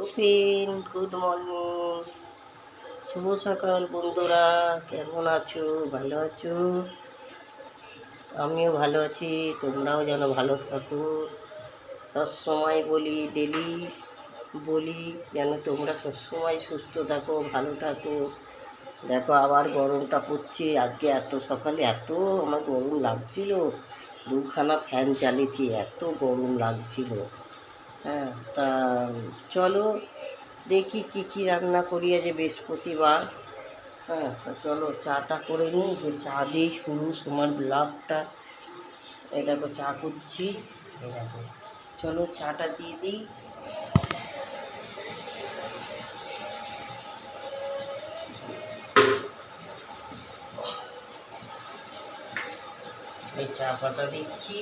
Open good morning, শুভ সকাল বন্ধুরা। কেমন আছো? ভালো আছো? আমিও ভালো আছি, তোমরাও যেন ভালো থাকো। সবসময় বলি, ডেলি বলি যেন তোমরা সবসময় সুস্থ থাকো, ভালো থাকো। দেখো আবার গরমটা পড়ছে। আজকে এত সকালে এত আমার গরম লাগছিল, দুখানা ফ্যান চালিয়েছি, এত গরম লাগছিল। হ্যাঁ, তা চলো দেখি কী কী রান্না করি, আজ বৃহস্পতিবার। হ্যাঁ, তা চলো চাটা করে নিই, যে চা দিয়েই শুরু তোমার ব্লগটা। এই দেখো চা করছি, এই দেখো, চলো চাটা দিয়ে দিই। এই চা পাতা দিচ্ছি।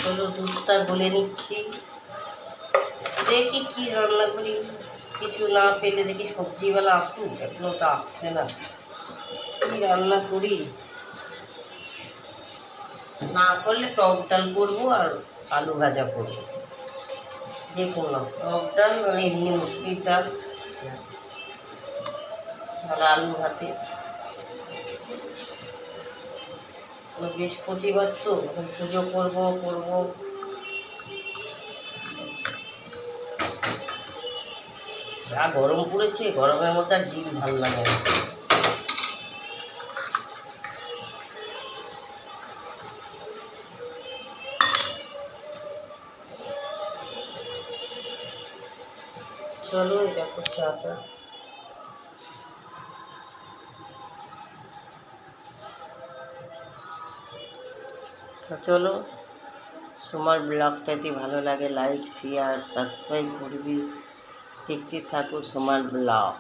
চলো দুধটা গলে নিচ্ছি, দেখি কি রান্না করি। কিছু না পেলে দেখি সবজিওয়ালা আসুক, এখনো তো আসছে না। কি রান্না করি, না করলে টক ডাল করবো আর আলু ভাজা করবো, যে কোনো টক ডাল মানে এমনি মুসুরির ডাল, তাহলে আলু ভাতে। বৃহস্পতিবার তো এখন পুজো করবো। যা গরম পড়েছে, গরমের মধ্যে আর ডিম ভালো লাগে না। চলো দেখো চাটা। চলো, তোমার ব্লগটা যদি ভালো লাগে লাইক শেয়ার সাবস্ক্রাইব করবি, দেখতে থাকো তোমার ব্লগ।